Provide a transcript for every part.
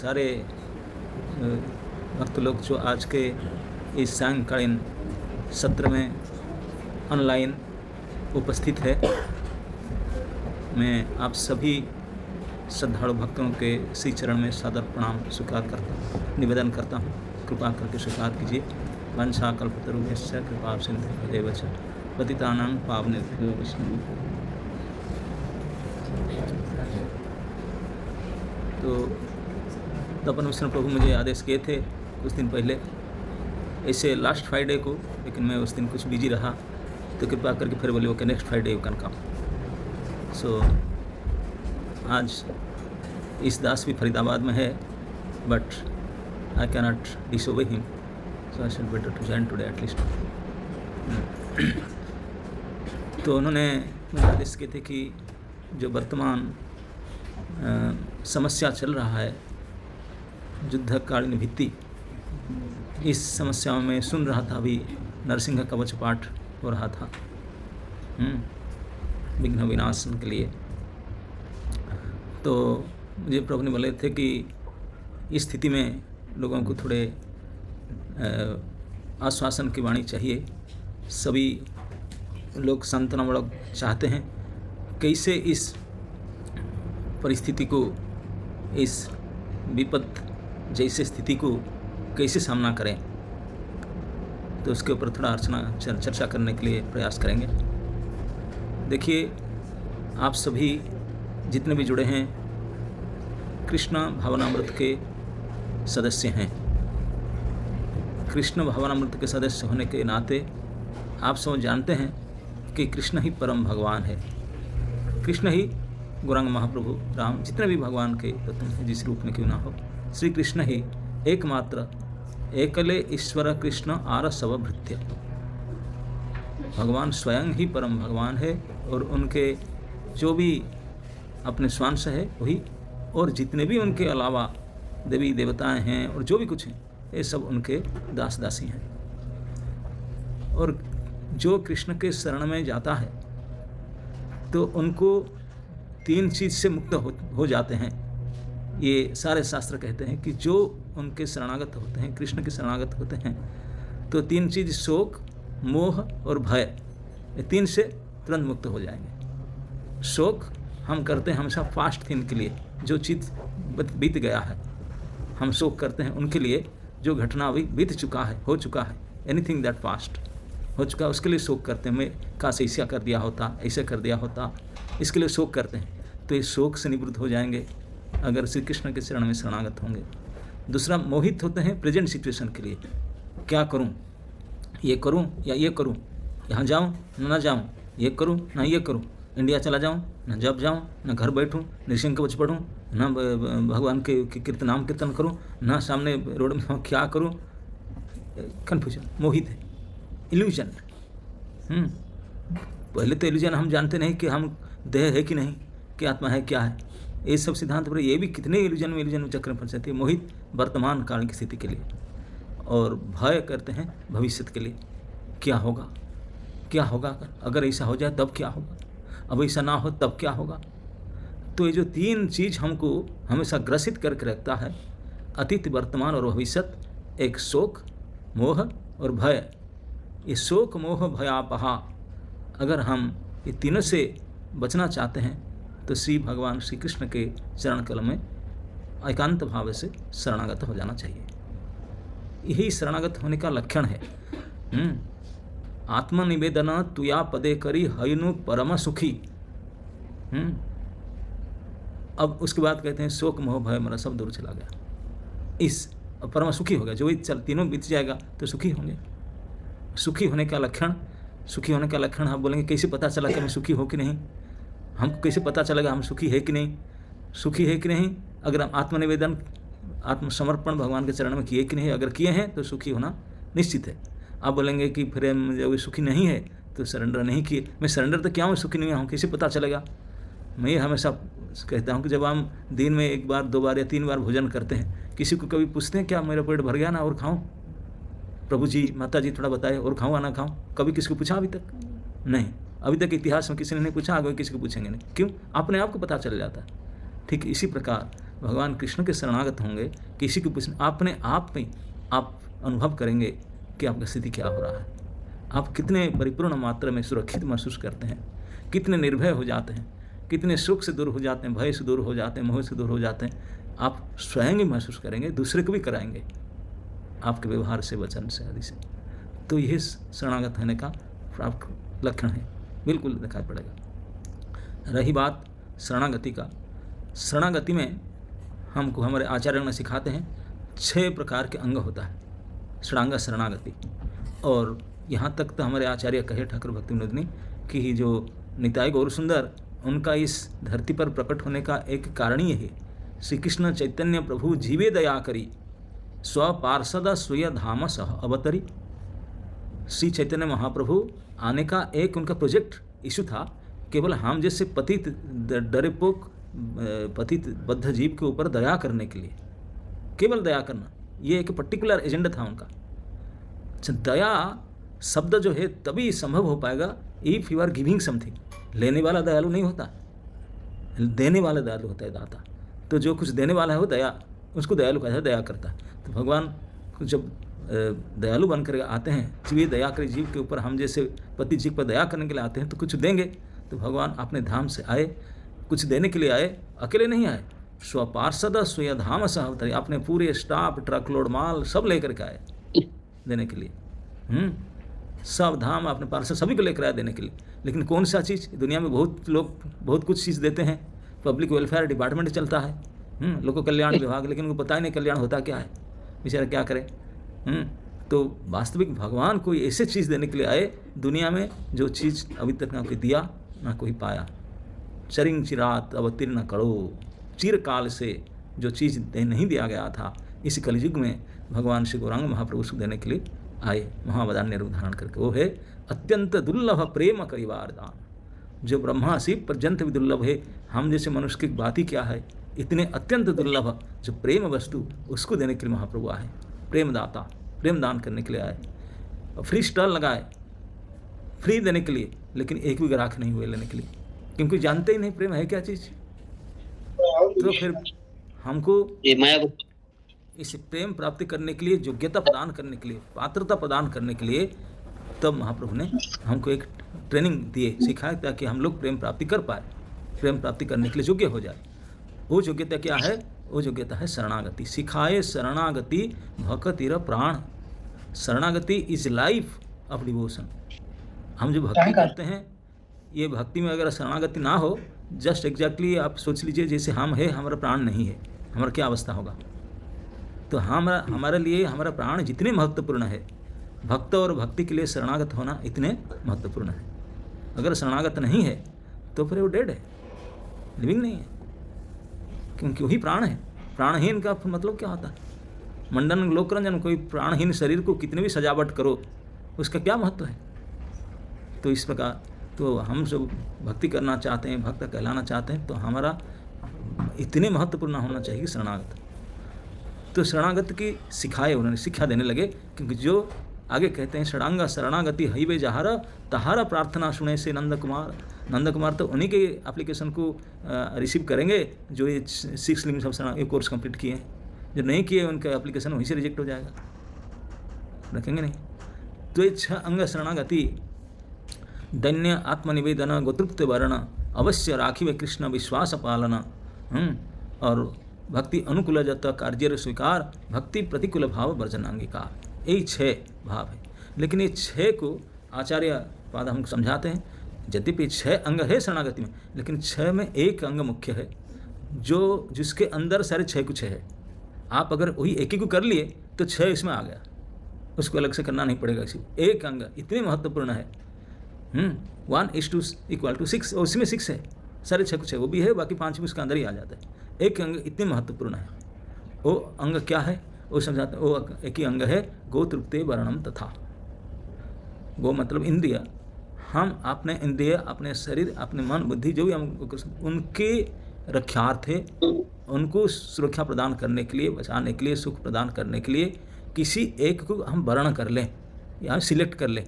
सारे भक्त लोग जो आज के इस सायंकालीन सत्र में ऑनलाइन उपस्थित है। मैं आप सभी श्रद्धालु भक्तों के श्री चरण में सादर प्रणाम स्वीकार करता हूँ, निवेदन करता हूँ। कृपा करके स्वीकार कीजिए। वंशा कल्पतरुभ्यश्च कृपा सिन्धुभ्यो च पतितानां पावनेभ्यो वैष्णवेभ्यो। तो तपन विष्णु प्रभु मुझे आदेश किए थे कुछ दिन पहले, ऐसे लास्ट फ्राइडे को, लेकिन मैं उस दिन कुछ बिजी रहा, तो कृपा करके फिर बोले okay next Friday you can come. So आज इस दास भी फरीदाबाद में है, but I can not disobey him, so I should better to join today at least. तो उन्होंने मुझे आदेश किए थे कि जो वर्तमान समस्या चल रहा है, युद्धकालीन भित्ति, इस समस्याओं में सुन रहा था। अभी नरसिंह कवच पाठ हो रहा था विघ्न विनाशन के लिए। तो मुझे प्रभु ने बोले थे कि इस स्थिति में लोगों को थोड़े आश्वासन की वाणी चाहिए। सभी लोग सांत्वनामूलक चाहते हैं, कैसे इस परिस्थिति को, इस विपद जैसे स्थिति को कैसे सामना करें। तो उसके ऊपर थोड़ा चर्चा करने के लिए प्रयास करेंगे। देखिए, आप सभी जितने भी जुड़े हैं कृष्ण भावनामृत के सदस्य हैं। कृष्ण भावनामृत के सदस्य होने के नाते आप सब जानते हैं कि कृष्ण ही परम भगवान है। कृष्ण ही गौरांग महाप्रभु राम, जितने भी भगवान के तत्व हैं, जिस रूप में क्यों ना हो, श्री कृष्ण ही एकमात्र एकले ईश्वर कृष्ण आर सब भृत्य। भगवान स्वयं ही परम भगवान है, और उनके जो भी अपने स्वांश है वही, और जितने भी उनके अलावा देवी देवताएं हैं और जो भी कुछ हैं, ये सब उनके दास दासी हैं। और जो कृष्ण के शरण में जाता है तो उनको 3 चीज़ से मुक्त हो जाते हैं। ये सारे शास्त्र कहते हैं कि जो उनके शरणागत होते हैं, कृष्ण के शरणागत होते हैं, तो 3 चीज़, शोक, मोह और भय, ये 3 से तुरंत मुक्त हो जाएंगे। शोक हम करते हैं हमेशा पास्ट थिंग के लिए, जो चीज़ बीत गया है हम शोक करते हैं उनके लिए। जो घटना अभी बीत चुका है, हो चुका है, एनीथिंग दैट पास्ट हो चुका है, उसके लिए शोक करते हैं। मैं काश ऐसा कर दिया होता, ऐसे कर दिया होता, इसके लिए शोक करते हैं। तो ये शोक से निवृत्त हो जाएंगे अगर श्री कृष्ण के शरण में शरणागत होंगे। दूसरा, मोहित होते हैं प्रेजेंट सिचुएशन के लिए। क्या करूं, ये करूं या ये करूं, यहाँ जाऊं ना जाऊं, ये करूं ना ये करूं, इंडिया चला जाऊं ना जब जाऊं, ना घर बैठूं, नृसिंह कवच पढ़ूं, ना भगवान के नाम कीर्तन करूं, ना सामने रोड में क्या करूं। कन्फ्यूजन, मोहित है, इल्यूजन। पहले तो इल्यूजन हम जानते नहीं कि हम देह है कि नहीं, कि आत्मा है क्या है। ये सब सिद्धांत पर ये भी कितने इल्यूजन चक्र में फंस जाती है। मोहित वर्तमान काल की स्थिति के लिए, और भय करते हैं भविष्य के लिए। क्या होगा, क्या होगा, अगर ऐसा हो जाए तब क्या होगा, अब ऐसा ना हो तब क्या होगा। तो ये जो 3 चीज़ हमको हमेशा ग्रसित करके रखता है, अतीत, वर्तमान और भविष्य, एक शोक, मोह और भय। ये शोक, मोह, भयापहा, अगर हम ये तीनों से बचना चाहते हैं तो श्री भगवान श्री कृष्ण के चरण कल में एकांत भाव से शरणागत हो जाना चाहिए। यही शरणागत होने का लक्षण है। आत्मनिवेदन तुया पदे करी हयनु परम सुखी। अब उसके बाद कहते हैं शोक, मोह, भय मेरा सब दूर चला गया, इस परम सुखी हो गया। जो तीनों बीत जाएगा तो सुखी होंगे। सुखी होने का लक्षण, सुखी होने का लक्षण आप बोलेंगे कैसे पता चला कि मैं सुखी हो कि नहीं, हमको कैसे पता चलेगा हम सुखी है कि नहीं, सुखी है कि नहीं। अगर हम आत्मनिवेदन, आत्मसमर्पण भगवान के चरण में किए कि नहीं, अगर किए हैं तो सुखी होना निश्चित है। आप बोलेंगे कि फिर जब सुखी नहीं है तो सरेंडर नहीं किए। मैं सरेंडर तो क्या हूँ, सुखी नहीं हूँ, कैसे पता चलेगा। मैं ये हमेशा कहता हूँ कि जब हम दिन में 1 बार 2 बार या 3 बार भोजन करते हैं, किसी को कभी पूछते हैं क्या मेरा पेट भर गया ना और खाऊं, प्रभु जी माता जी थोड़ा बताए और खाऊं ना खाऊं, कभी किसी को पूछा अभी तक नहीं। अभी तक इतिहास में किसी ने नहीं पूछा, आगे किसी को पूछेंगे नहीं। क्यों? अपने आप को पता चल जाता है। ठीक इसी प्रकार भगवान कृष्ण के शरणागत होंगे, किसी को पूछना, अपने आप में आप अनुभव करेंगे कि आपकी स्थिति क्या हो रहा है, आप कितने परिपूर्ण मात्रा में सुरक्षित महसूस करते हैं, कितने निर्भय हो जाते हैं, कितने सुख से दूर हो जाते हैं, भय से दूर हो जाते हैं, मोह से दूर हो जाते हैं। आप स्वयं ही महसूस करेंगे, दूसरे को भी कराएंगे आपके व्यवहार से, वचन से, आदि से। तो यही शरणागत होने का प्राप्त लक्षण है, बिल्कुल दिखाई पड़ेगा। रही बात शरणागति का, शरणागति में हमको हमारे आचार्यों ने सिखाते हैं 6 प्रकार के अंग होता है शरणागति। और यहाँ तक तो हमारे आचार्य कहे ठाकुर भक्ति विनोद ने कि जो निताई गौर सुंदर, उनका इस धरती पर प्रकट होने का एक कारण ही है, श्री कृष्ण चैतन्य प्रभु जीवे दया करी, स्व पार्षद स्वय धाम सह अवतरी। श्री चैतन्य महाप्रभु आने का एक उनका प्रोजेक्ट इशू था, केवल हम जैसे पतित डरपोक पतित बद्ध जीव के ऊपर दया करने के लिए, केवल दया करना, ये एक पर्टिकुलर एजेंडा था उनका। दया शब्द जो है तभी संभव हो पाएगा if you are giving something. लेने वाला दयालु नहीं होता, देने वाला दयालु होता है, दाता। तो जो कुछ देने वाला है वो दया, उसको दयालु कहा जाता है, दया करता है। तो भगवान जब दयालु बनकर आते हैं, जीव दया करे जीव के ऊपर, हम जैसे पति जीव पर दया करने के लिए आते हैं, तो कुछ देंगे। तो भगवान अपने धाम से आए, कुछ देने के लिए आए, अकेले नहीं आए, स्वपार्षद स्वय धाम सह अवतरी, अपने पूरे स्टाफ, ट्रक लोड माल सब लेकर के आए देने के लिए। सब धाम अपने पार्षद सभी को लेकर आए देने के लिए। लेकिन कौन सा चीज़, दुनिया में बहुत लोग बहुत कुछ चीज़ देते हैं, पब्लिक वेलफेयर डिपार्टमेंट चलता है, लोक कल्याण विभाग, लेकिन उनको पता ही नहीं कल्याण होता क्या है, बेचारा क्या करे। तो वास्तविक भगवान कोई ऐसे चीज़ देने के लिए आए दुनिया में जो चीज़ अभी तक ना कोई दिया ना कोई पाया। चरिंग चिरात अवतीर्ण करो, चिरकाल से जो चीज़ नहीं दिया गया था, इस कलयुग में भगवान श्री गौरांग महाप्रभु को देने के लिए आए, महावदान्य रूप धारण करके। वो है अत्यंत दुर्लभ प्रेम करिवार दान, जो ब्रह्मा शिव पर्यंत भी दुर्लभ है। हम जैसे मनुष्य की बात ही क्या है, इतने अत्यंत दुर्लभ जो प्रेम वस्तु, उसको देने के लिए महाप्रभु आए, प्रेमदाता, प्रेम दान करने के लिए आए। फ्री स्टॉल लगाए, फ्री देने के लिए, लेकिन एक भी ग्राहक नहीं हुए लेने के लिए, क्योंकि जानते ही नहीं प्रेम है क्या चीज़। तो फिर हमको इस प्रेम प्राप्ति करने के लिए, योग्यता प्रदान करने के लिए, पात्रता प्रदान करने के लिए, तब महाप्रभु ने हमको एक ट्रेनिंग दिए, सिखाया, ताकि हम लोग प्रेम प्राप्ति कर पाए, प्रेम प्राप्ति करने के लिए योग्य हो जाए। वो योग्यता क्या है? वो योग्यता है शरणागति। सिखाए शरणागति भक्तिर प्राण, शरणागति इज लाइफ ऑफ डिवोशन। हम जो भक्ति करते हैं, ये भक्ति में अगर शरणागति ना हो, जस्ट एग्जैक्टली आप सोच लीजिए जैसे हम है, हमारा प्राण नहीं है, हमारा क्या अवस्था होगा। तो हमारे लिए हमारा प्राण जितने महत्वपूर्ण है, भक्त और भक्ति के लिए शरणागत होना इतने महत्वपूर्ण है। अगर शरणागत नहीं है तो फिर वो डेड है, लिविंग नहीं है, क्योंकि वही प्राण है। प्राणहीन का मतलब क्या होता है? मंडन लोकरंजन, कोई प्राणहीन शरीर को कितने भी सजावट करो, उसका क्या महत्व है? तो इस प्रकार तो हम जो भक्ति करना चाहते हैं, भक्त कहलाना चाहते हैं, तो हमारा इतने महत्वपूर्ण होना चाहिए शरणागत। तो शरणागत की सिखाए, उन्होंने शिक्षा देने लगे, क्योंकि जो आगे कहते हैं षडांगा शरणागति हईवे जहारा तहारा प्रार्थना सुने से नंद कुमार तो उन्हीं के एप्लीकेशन को रिसीव करेंगे जो ये 6 लिंग्स ऑफ शरणागति कोर्स कंप्लीट किए हैं। जो नहीं किए उनका एप्लीकेशन वहीं से रिजेक्ट हो जाएगा, रखेंगे नहीं। तो ये 6 अंग शरणागति, दैन्य आत्मनिवेदन गोतृप्त वर्ण अवश्य राखिवे कृष्ण विश्वास पालना, और भक्ति अनुकूल जत कार्य स्वीकार भक्ति प्रतिकूल भाव वर्जनांगिकार। यही 6 भाव है। लेकिन ये 6 को आचार्य पाद हमको समझाते हैं, यद्यपि 6 अंग है शरणागति में, लेकिन 6 में एक अंग मुख्य है, जो जिसके अंदर सारे 6 कुछ है। आप अगर वही एक ही को कर लिए तो 6 इसमें आ गया, उसको अलग से करना नहीं पड़ेगा। इसी एक अंग इतने महत्वपूर्ण है, 1:6, और उसमें 6 है, सारे 6 कुछ है, वो भी है, बाकी 5 भी उसके अंदर ही आ जाता है। एक अंग इतने महत्वपूर्ण है। वो अंग क्या है वो समझाते हैं। वो एक ही अंग है, गो तृप्ते वर्णम तथा। गो मतलब इंद्रिय। हम अपने इंद्रिय, अपने शरीर, अपने मन बुद्धि जो भी हम उनके रक्षार्थ, उनको सुरक्षा प्रदान करने के लिए, बचाने के लिए, सुख प्रदान करने के लिए किसी एक को हम वर्ण कर लें या सिलेक्ट कर लें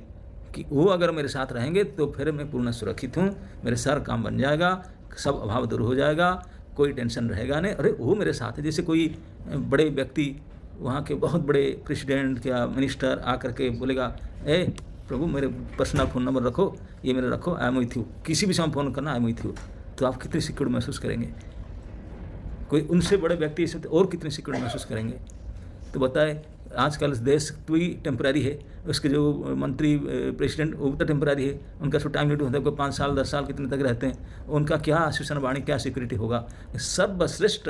कि वो अगर मेरे साथ रहेंगे तो फिर मैं पूर्ण सुरक्षित हूँ, मेरे सारा काम बन जाएगा, सब अभाव दूर हो जाएगा, कोई टेंशन रहेगा नहीं। अरे वो मेरे साथ है। जैसे कोई बड़े व्यक्ति, वहाँ के बहुत बड़े प्रेसिडेंट या मिनिस्टर आकर के बोलेगा, ए प्रभु मेरे पर्सनल फ़ोन नंबर रखो, ये मेरा रखो, आई एम विथ यू, किसी भी समय फ़ोन करना, आई एम विथ यू, तो आप कितनी सिक्योर महसूस करेंगे। कोई उनसे बड़े व्यक्ति इसे और कितनी सिक्योर महसूस करेंगे। तो बताए आजकल देश भी टेम्पररी है, उसके जो मंत्री प्रेसिडेंट वो तो टेम्पररी है, उनका जो टाइम लिमिट होता है, कोई 5 साल 10 साल कितने तक रहते हैं, उनका क्या आश्वासन वाणी, क्या सिक्योरिटी होगा। सर्वश्रेष्ठ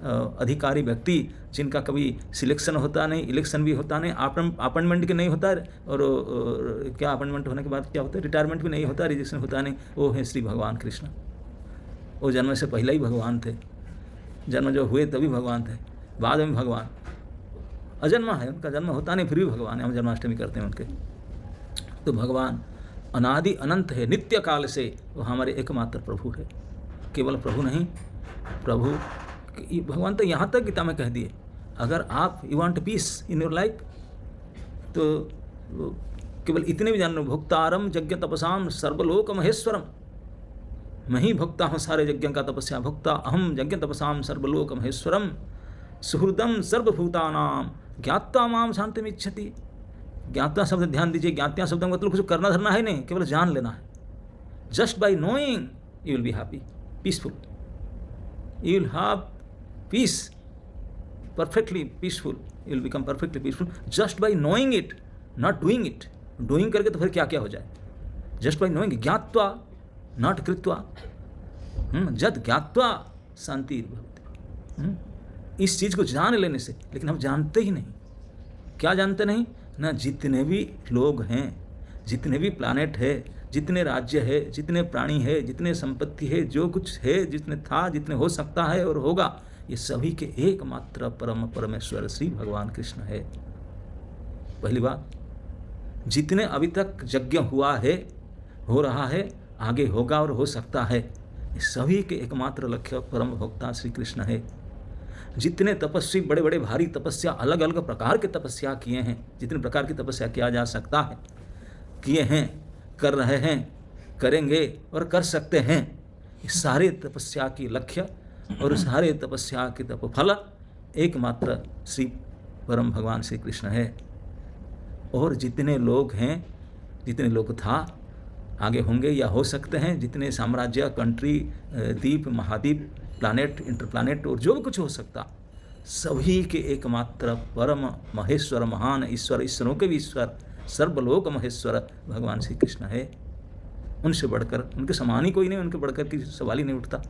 अधिकारी व्यक्ति जिनका कभी सिलेक्शन होता नहीं, इलेक्शन भी होता नहीं, अपॉइंटमेंट भी नहीं होता, और क्या अपॉइंटमेंट होने के बाद क्या होता है, रिटायरमेंट भी नहीं होता, रिजेक्शन होता नहीं, वो है श्री भगवान कृष्ण। वो जन्म से पहले ही भगवान थे, जन्म जो हुए तभी भगवान थे, बाद में भगवान। अजन्मा है, उनका जन्म होता नहीं फिर भी भगवान है, हम जन्माष्टमी करते हैं उनके। तो भगवान अनादि अनंत है, नित्य काल से वो हमारे एकमात्र प्रभु है। केवल प्रभु नहीं, प्रभु भगवान तो यहाँ तक गीता में कह दिए, अगर आप you want piece in your life तो केवल इतने भी जान लो, भुक्तारम यज्ञ तपसाम सर्वलोक महेश्वरम, मैं ही भुक्ता हूँ सारे यज्ञ का तपस्या, भुक्ता अहम यज्ञ तपसाम सर्वलोक महेश्वरम सुहृदम सर्वभूतानाम ज्ञात्वा माम शांतिम इच्छति। ज्ञात्वा शब्द ध्यान दीजिए, ज्ञात्वा शब्द मतलब कुछ करना धरना है नहीं, केवल जान लेना है। Just by knowing you will be happy, peaceful, you will have peace, perfectly peaceful, you will become perfectly peaceful just by knowing it, not doing it. Doing करके तो फिर क्या क्या हो जाए। just by knowing, ज्ञात्वा not कृत्वा, जद ज्ञात्वा शांति भवति। इस चीज़ को जान लेने से, लेकिन हम जानते ही नहीं। क्या जानते नहीं ना, जितने भी लोग हैं, जितने भी प्लानेट है, जितने राज्य है, जितने प्राणी है, जितने संपत्ति है, जो कुछ है, जितने था, जितने हो सकता है और होगा, ये सभी के एकमात्र परम परमेश्वर श्री भगवान कृष्ण है। पहली बात, जितने अभी तक यज्ञ हुआ है, हो रहा है, आगे होगा और हो सकता है, ये सभी के एकमात्र लक्ष्य परम भोक्ता श्री कृष्ण है। जितने तपस्वी बड़े बड़े भारी तपस्या, अलग अलग प्रकार के तपस्या किए हैं, जितने प्रकार की तपस्या किया जा सकता है, किए हैं, कर रहे हैं, करेंगे और कर सकते हैं, इस सारे तपस्या की लक्ष्य और सारे तपस्या के तपफल एकमात्र श्री परम भगवान श्री कृष्ण है। और जितने लोग हैं, जितने लोग था, आगे होंगे या हो सकते हैं, जितने साम्राज्य, कंट्री, द्वीप, महाद्वीप, प्लानेट, इंटरप्लानेट और जो भी कुछ हो सकता, सभी के एकमात्र परम महेश्वर, महान ईश्वर, ईश्वरों के भी ईश्वर, सर्वलोक महेश्वर भगवान श्री कृष्ण है। उनसे बढ़कर, उनके समान ही कोई नहीं, उनके बढ़कर की सवाल ही नहीं उठता।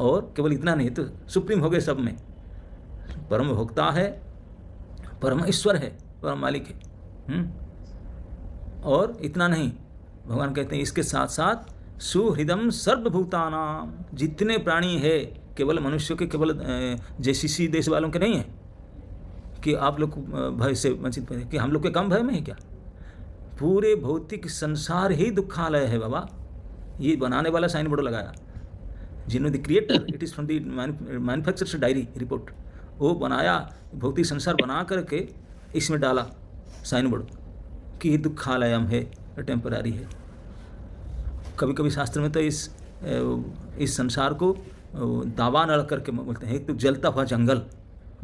और केवल इतना नहीं तो सुप्रीम हो गए सब में, परम भोक्ता है, परम ईश्वर है, परम मालिक है। और इतना नहीं, भगवान कहते हैं इसके साथ साथ सुहृदम सर्वभूतानाम, जितने प्राणी है, केवल मनुष्यों के, केवल जेसीसी देश वालों के नहीं है कि आप लोग भय से वंचित हैं, कि हम लोग के कम भय में है क्या। पूरे भौतिक संसार ही दुखालय है बाबा। ये बनाने वाला साइन बोर्ड लगाया, जिन्होंने the creator, it is from the manufacturers diary report, वो बनाया, भौतिक संसार बना करके इसमें डाला साइन बोर्ड कि ये दुखालयम है, टेम्पररी है। कभी कभी शास्त्र में तो इस संसार को दावा न करके बोलते हैं, एक तो जलता हुआ जंगल,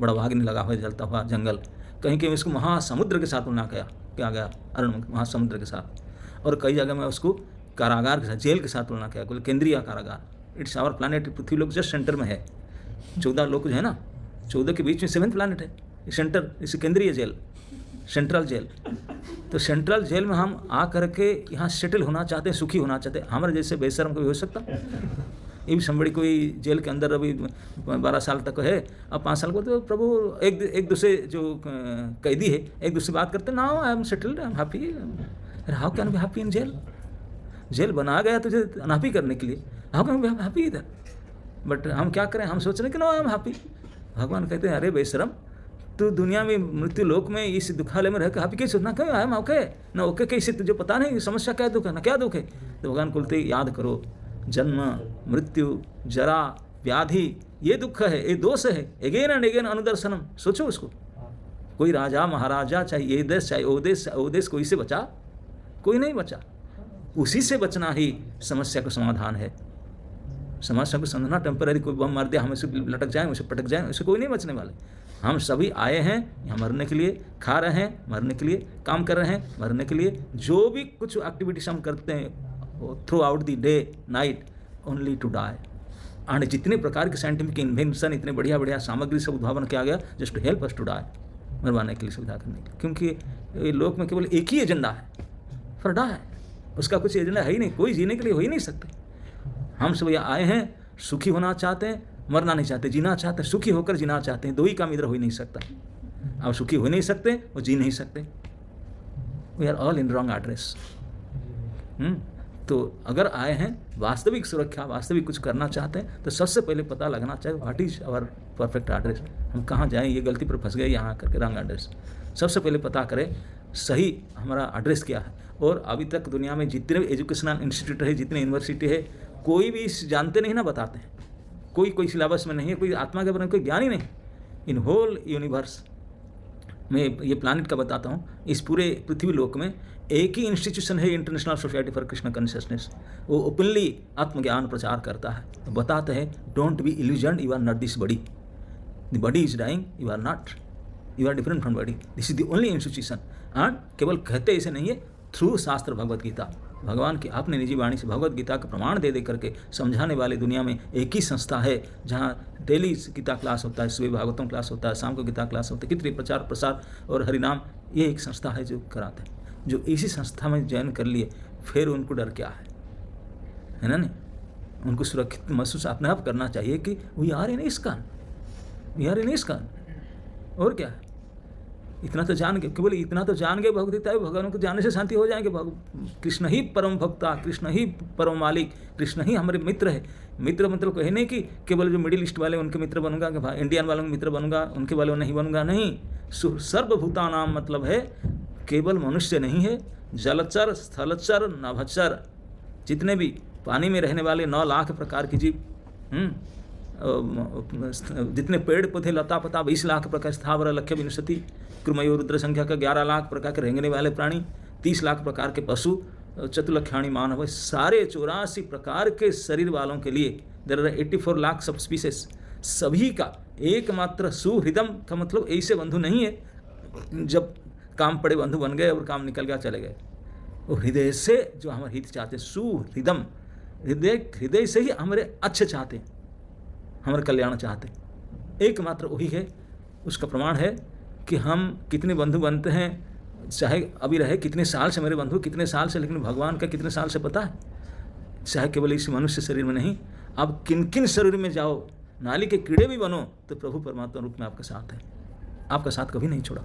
बड़ा भाग नहीं लगा हुआ जलता हुआ जंगल, कहीं कहीं उसको महासमुद्र के साथ तुलना किया गया, अरुण महासमुद्र के साथ, और कई जगह में उसको कारागार के साथ, जेल के साथ तुलना किया, केंद्रीय कारागार। इट्स आवर प्लानेट, पृथ्वी लोग जस्ट सेंटर में है, 14 लोग जो है ना, 14 के बीच में 7th प्लानेट है, सेंटर, इस केंद्रीय जेल, सेंट्रल जेल। तो सेंट्रल जेल में हम आ करके यहाँ सेटल होना चाहते हैं, सुखी होना चाहते हैं। हमारे जैसे बेशर्म कोई हो सकता? ये भी संबड़ी कोई जेल के अंदर अभी 12 साल तक है, अब 5 साल को तो प्रभु एक दूसरे जो कैदी है एक दूसरे बात करते, now I am settled, I am happy. अरे how can be happy in jail? Jail बना गया तुझे अनहैप्पी करने के लिए, हाउ कैन बी हैप्पी इधर? बट हम क्या करें, हम सोच रहे हैं कि नो आई एम हैप्पी। भगवान कहते हैं अरे बेशरम, तू दुनिया में मृत्यु लोक में इस दुखालय में रहकर हैप्पी कैसे सोचना, क्यों आई एम ओके ना, ओके कैसे, तुझे पता नहीं समस्या क्या दुख है ना, क्या दुख है? तो भगवान बोलते याद करो, जन्म मृत्यु जरा व्याधि ये दुख है, ये दोष है, अगेन एंड अगेन अनुदर्शनम। सोचो उसको, कोई राजा महाराजा चाहे ये देश चाहे वो देश कोई से बचा? कोई नहीं बचा। उसी से बचना ही समस्या का समाधान है। समाज को समझना टेम्पररी, कोई बम मार दिया हम इसे लटक जाएँ, उसे पटक जाएँ, उसे कोई नहीं बचने वाले। हम सभी आए हैं यहाँ मरने के लिए, खा रहे हैं मरने के लिए, काम कर रहे हैं मरने के लिए। जो भी कुछ एक्टिविटीज हम करते हैं throughout the day night, only to die. And जितने प्रकार के साइंटिफिक इन्वेंशन, इतने बढ़िया बढ़िया सामग्री सब उद्भावन किया गया just to help us to die, मरवाने के लिए, सुविधा करने के लिए। क्योंकि ये लोक में केवल एक ही एजेंडा है, फॉर डाई। उसका कुछ एजेंडा है ही नहीं, कोई जीने के लिए हो ही नहीं सकते। हम सब यहाँ आए हैं, सुखी होना चाहते हैं, मरना नहीं चाहते, जीना चाहते हैं, सुखी होकर जीना चाहते हैं। दो ही काम इधर हो ही नहीं सकता। आप सुखी हो नहीं सकते और जी नहीं सकते। We are all in wrong address. तो अगर आए हैं वास्तविक सुरक्षा, वास्तविक कुछ करना चाहते हैं, तो सबसे पहले पता लगना चाहिए what is our perfect address. हम कहाँ जाएं, ये गलती पर फंस गए यहाँ करके रॉन्ग एड्रेस। सबसे पहले पता करें सही हमारा एड्रेस क्या है। और अभी तक दुनिया में जितने भी एजुकेशनल इंस्टीट्यूट है, जितने यूनिवर्सिटी है, कोई भी इस जानते नहीं ना, बताते हैं। कोई सिलेबस में नहीं है, कोई आत्मा के बारे में कोई ज्ञान ही नहीं। इन होल यूनिवर्स में, ये प्लानिट का बताता हूँ, इस पूरे पृथ्वी लोक में एक ही इंस्टीट्यूशन है, international society for Krishna consciousness. वो ओपनली आत्मज्ञान प्रचार करता है। तो बताते हैं don't be illusion, you are not this body, the body is dying, you are not, you are different from body, this is the only institution. And केवल कहते ऐसे नहीं है, थ्रू शास्त्र भगवत गीता, भगवान की आपने निजी वाणी से भगवत गीता का प्रमाण दे करके समझाने वाले दुनिया में एक ही संस्था है, जहाँ डेली गीता क्लास होता है, सुबह भागवतम क्लास होता है, शाम को गीता क्लास होता है, कितने प्रचार प्रसार और हरिनाम। ये एक संस्था है जो कराते हैं। जो इसी संस्था में ज्वाइन कर लिए, फिर उनको डर क्या है ना? नहीं, उनको सुरक्षित महसूस अपने आप करना चाहिए कि we are in ISKCON, we are in ISKCON. और क्या है, इतना तो जान गए, केवल इतना तो जान गए भगवद्गीता, भगवान को जानने से शांति हो जाएंगे। कृष्ण ही परम भक्ता, कृष्ण ही परम मालिक, कृष्ण ही हमारे मित्र है। मित्र मतलब कहे नहीं कि केवल जो मिडिल ईस्ट वाले उनके मित्र बनूंगा, कि इंडियन वालों के मित्र बनूंगा, उनके वाले नहीं बनूंगा, नहीं। सर्वभूतानाम मतलब है केवल मनुष्य नहीं है, जलचर, स्थलचर, नभचर, जितने भी पानी में रहने वाले 9 लाख प्रकार के जीव, जितने पेड़ पौधे, लता पता 20 लाख प्रकार, स्थावर लक्ष्य विंशति, कृमयो रुद्र संख्या का 11 लाख प्रकार के रेंगने वाले प्राणी, 30 लाख प्रकार के पशु, चतुर्लक्षाणी मानव, सारे 84 प्रकार के शरीर वालों के लिए there are 84 lakh sub species. सभी का एकमात्र सुहृदम का मतलब ऐसे बंधु नहीं है जब काम पड़े बंधु बन गए और काम निकल गया चले गए। वो हृदय से जो हमारे हित चाहते हैं, सुहृदम, हृदय से ही हमारे अच्छे चाहते हैं, हमारे कल्याण चाहते हैं, एकमात्र वही है। उसका प्रमाण है कि हम कितने बंधु बनते हैं, चाहे अभी रहे कितने साल से मेरे बंधु, कितने साल से, लेकिन भगवान का कितने साल से पता है। चाहे केवल इस मनुष्य शरीर में नहीं, अब किन किन शरीर में जाओ, नाली के कीड़े भी बनो, तो प्रभु परमात्मा रूप में आपके साथ है। आपका साथ कभी नहीं छोड़ा,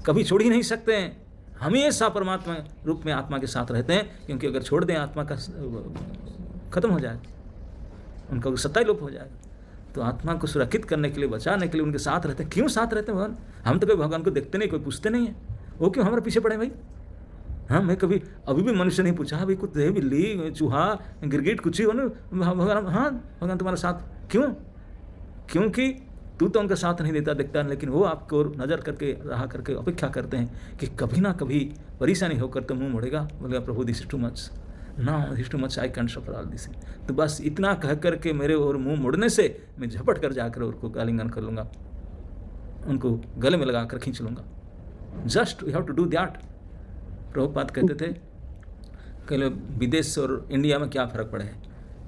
कभी छोड़ ही नहीं सकते हैं। हमेशा परमात्मा रूप में आत्मा के साथ रहते हैं, क्योंकि अगर छोड़ दें आत्मा का खत्म हो जाएगा, उनका सत्ता ही लोप हो जाएगा। तो आत्मा को सुरक्षित करने के लिए, बचाने के लिए उनके साथ रहते हैं। क्यों साथ रहते हैं भगवान? हम तो कभी भगवान को देखते नहीं, कोई पूछते नहीं है, वो क्यों हमारे पीछे पड़े भाई? हाँ, मैं कभी अभी भी मनुष्य नहीं पूछा भाई कुछ दे, बिल्ली, चूहा, गिरगिट कुछ ही हो ना, भगवान, हाँ भगवान तुम्हारा साथ क्यों? क्योंकि तू तो उनका साथ नहीं देता, देखता नहीं, लेकिन वो आपको नज़र करके, रहा करके अपेक्षा करते हैं कि कभी ना कभी परेशानी होकर तो मुँह मोड़ेगा, बोलेगा प्रभु दिस इज टू मच, ना this too much, I can't suffer all this. तो बस इतना कह करके मेरे और मुंह मुड़ने से मैं झपट कर जाकर उनको आलिंगन कर लूँगा, उनको गले में लगा कर खींच लूँगा। Just we have to do that. Prabhupada कहते थे कि विदेश और इंडिया में क्या फ़र्क पड़े है?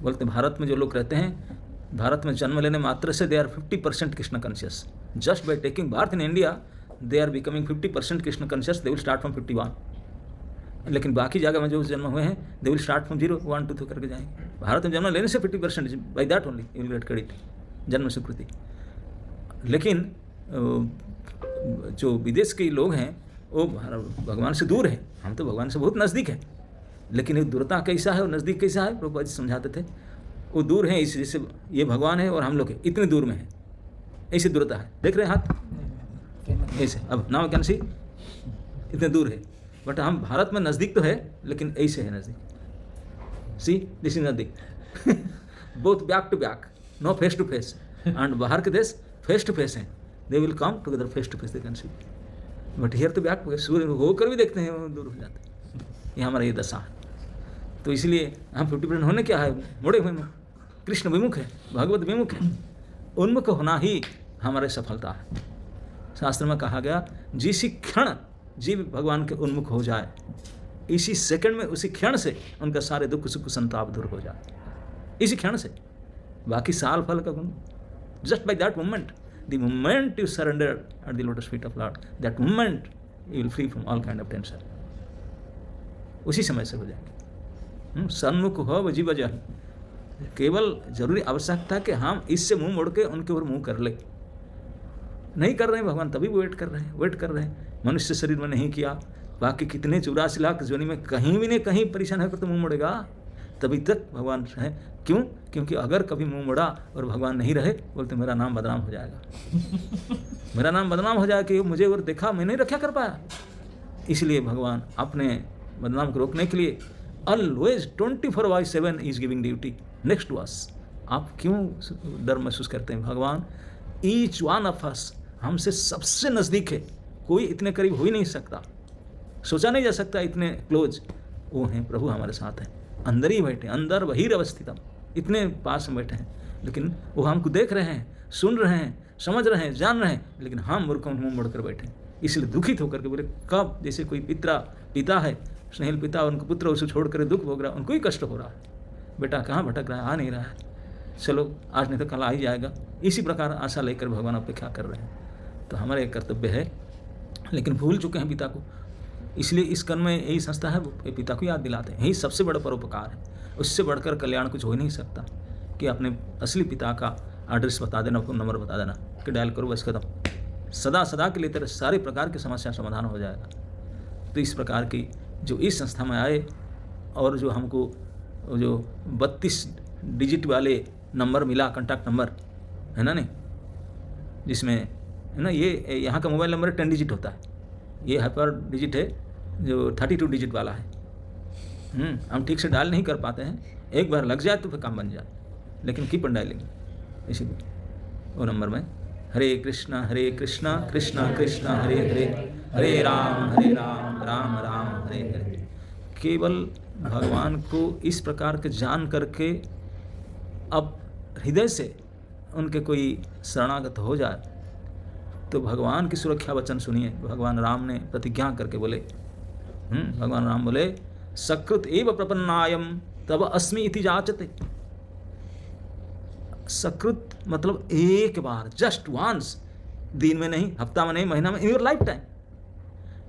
बोलते भारत में जो लोग रहते हैं, भारत में जन्म लेने मात्र से they are 50% Krishna conscious. Just by taking birth in India they are becoming 50% Krishna conscious. They will start from 51। लेकिन बाकी जगह में जो जन्म हुए हैं दे विल स्टार्ट फ्रॉम 0 1 2 3 करके जाएंगे। भारत में जन्म लेने से 50%, by that only you will get credit, जन्म स्वीकृति। लेकिन जो विदेश के लोग हैं वो भगवान से दूर है, हम तो भगवान से बहुत नज़दीक है। लेकिन ये दूरता कैसा है और नज़दीक कैसा है, प्रभुपाद जी समझाते थे। वो दूर है इस जैसे ये भगवान है और हम लोग इतने दूर में है, ऐसी दूरता है। देख रहे हैं हाथ ऐसे, अब नाउ कैन सी, इतने दूर है। बट हम भारत में नज़दीक तो है, लेकिन ऐसे है नज़दीक। सी दिस इज नज़दीक both back to back, no face to face. And बाहर के देश फेस टू फेस हैं, they will come together face to face, they can see. But here तो बैक सूर्य होकर भी देखते हैं, वो दूर हो जाते हैं। ये हमारा ये दशा है। तो इसलिए हम 50% होने क्या है, मुड़े हुए में कृष्ण विमुख है, भगवत विमुख है, उन्मुख होना ही हमारी सफलता है। शास्त्र में कहा गया जिस क्षण जीव भगवान के उन्मुख हो जाए, इसी सेकंड में, उसी क्षण से उनका सारे दुख सुख संताप दूर हो जाए, इसी क्षण से। बाकी साल फल का गुण, just by that moment, the moment you surrender at the lotus feet of Lord, that moment you will free from all kind of tension, उसी समय से हो जाएंगे। सन्मुख हो वजी वजह, केवल जरूरी आवश्यकता है कि हम इससे मुंह मोड़ के उनके ओर मुंह कर ले। नहीं कर रहे हैं भगवान, तभी वेट कर रहे हैं। मनुष्य शरीर में नहीं किया, बाकी कितने 84 लाख जोनी में कहीं भी नहीं कहीं परेशान होकर तो मुंह मोड़ेगा, तभी तक भगवान है। क्यों? क्योंकि अगर कभी मुंह मोड़ा और भगवान नहीं रहे, बोलते मेरा नाम बदनाम हो जाएगा मेरा नाम बदनाम हो जाएगा कि मुझे और देखा, मैं नहीं रक्षा कर पाया। इसलिए भगवान अपने बदनाम को रोकने के लिए always 24/7 is giving duty next to us. आप क्यों डर महसूस करते हैं? भगवान ईच वन ऑफ अस, हमसे सबसे नज़दीक है, कोई इतने करीब हो ही नहीं सकता, सोचा नहीं जा सकता इतने क्लोज वो हैं। प्रभु हमारे साथ हैं, अंदर ही बैठे, अंदर बहिर अवस्थितम, इतने पास में बैठे हैं, लेकिन वो हमको देख रहे हैं, सुन रहे हैं, समझ रहे हैं, जान रहे हैं, लेकिन हम मूर्खों मुंह मोड़ कर बैठे। इसलिए दुखित होकर के बोले, कब जैसे कोई पिता है, स्नेहिल पिता, उनको पुत्र उसे छोड़ कर दुख भोग रहा है, उनको ही कष्ट हो रहा है, बेटा कहाँ भटक रहा है, आ नहीं रहा है, चलो आज नहीं तो कल आ ही जाएगा। इसी प्रकार आशा लेकर भगवान अपेक्षा कर रहे हैं। तो हमारा एक कर्तव्य है, लेकिन भूल चुके हैं पिता को। इसलिए इस कर्म में यही संस्था है, वो पिता को याद दिलाते हैं। यही सबसे बड़ा परोपकार है, उससे बढ़कर कल्याण कुछ हो ही नहीं सकता कि अपने असली पिता का एड्रेस बता देना, फोन नंबर बता देना कि डायल करो, बस खत्म, सदा सदा के लिए तेरे सारे प्रकार की समस्या समाधान हो जाएगा। तो इस प्रकार की जो इस संस्था में आए और जो हमको जो 32 डिजिट वाले नंबर मिला, कॉन्टैक्ट नंबर है ना, नहीं जिसमें है ना, ये यहाँ का मोबाइल नंबर 10 डिजिट होता है, ये हाइपर डिजिट है जो 32 डिजिट वाला है। हम ठीक से डायल नहीं कर पाते हैं, एक बार लग जाए तो फिर काम बन जाए, लेकिन कीप ऑन डायलिंग। इसीलिए वो नंबर में हरे कृष्णा कृष्णा कृष्णा हरे हरे, हरे राम राम राम हरे हरे। केवल भगवान को इस प्रकार के जान करके अब हृदय से उनके कोई शरणागत हो जाए तो भगवान की सुरक्षा वचन सुनिए। भगवान राम ने प्रतिज्ञा करके बोले, भगवान राम बोले, सकृत एव प्रपन्नायम तब अस्मि इति जाचते। सकृत मतलब एक बार, जस्ट वंस, दिन में नहीं, हफ्ता में नहीं, महीना में, in your life time,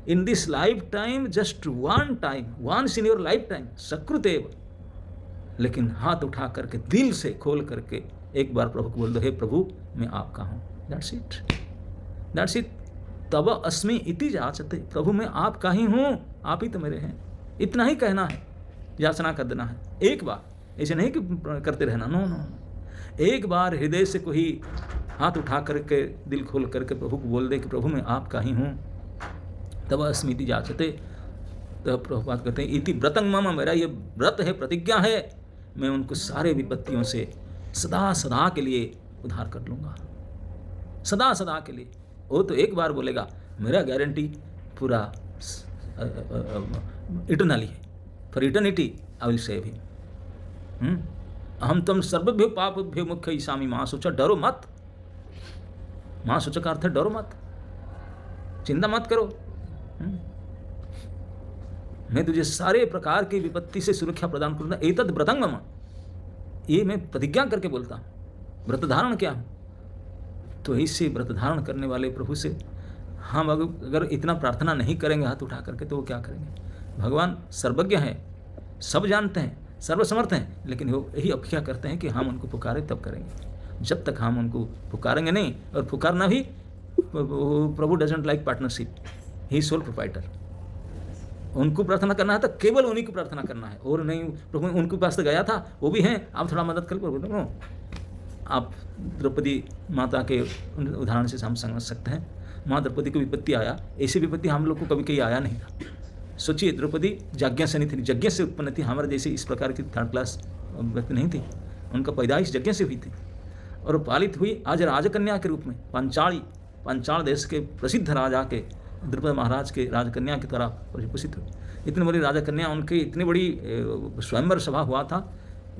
in this life time, just one time, once in your life time, सकृत एव। लेकिन हाथ उठा करके, दिल से खोल करके एक बार प्रभु को बोल दो, हे प्रभु मैं आपका हूँ, दैट्स इट। तब अस्मि इति जाचते, प्रभु मैं आपका ही हूँ, आप ही तो मेरे हैं, इतना ही कहना है, याचना कर देना है एक बार, ऐसे नहीं कि करते रहना, नो। एक बार हृदय से कोई हाथ उठा करके, दिल खोल करके प्रभु को बोल दे कि प्रभु मैं आपका ही हूँ, तब अस्मि इति जाचते। तब प्रभुपाद कहते हैं, इति व्रतं मम, मेरा ये व्रत है, प्रतिज्ञा है, मैं उनको सारे विपत्तियों से सदा सदा के लिए उद्धार कर लूँगा, सदा सदा के लिए। वो तो एक बार बोलेगा, मेरा गारंटी पूरा इटर्नली है, for eternity I will save him. हम तुम सर्वभ्यो पापभ्यो मुख्य ईसामी माँ सोचा, डरो मत। माँ सोचा का अर्थ है डरो मत, चिंता मत करो, मैं तुझे सारे प्रकार की विपत्ति से सुरक्षा प्रदान करूँगा। एतद् व्रतं मम, ये मैं प्रतिज्ञा करके बोलता हूँ, व्रत धारण क्या हूँ। तो इससे व्रत धारण करने वाले प्रभु से हम अगर इतना प्रार्थना नहीं करेंगे हाथ उठा करके, तो वो क्या करेंगे? भगवान सर्वज्ञ हैं, सब जानते हैं, सर्वसमर्थ हैं, लेकिन वो यही अपेक्षा करते हैं कि हम उनको पुकारें तब करेंगे। जब तक हम उनको पुकारेंगे नहीं, और पुकारना भी, प्रभु doesn't like partnership, he sole proprietor. उनको प्रार्थना करना है तो केवल उन्हीं को प्रार्थना करना है, और नहीं प्रभु उनके पास तो गया था, वो भी हैं, आप थोड़ा मदद कर लो। आप द्रौपदी माता के उदाहरण से हम समझ सकते हैं। माँ द्रौपदी को विपत्ति आया, ऐसी विपत्ति हम लोग को कभी कहीं आया नहीं था। सोचिए, द्रौपदी यज्ञ से नहीं थी, यज्ञ से उत्पन्न थी, हमारे जैसे इस प्रकार की थर्ड क्लास व्यक्ति नहीं थी, उनका पैदाइश यज्ञ से हुई थी, और पालित हुई आज राजकन्या के रूप में। पांचाल देश के प्रसिद्ध राजा के, द्रुपद महाराज के राजकन्या की तरह परिपोषित हुई। इतनी बड़ी राजकन्या, उनकी इतनी बड़ी स्वयंवर सभा हुआ था,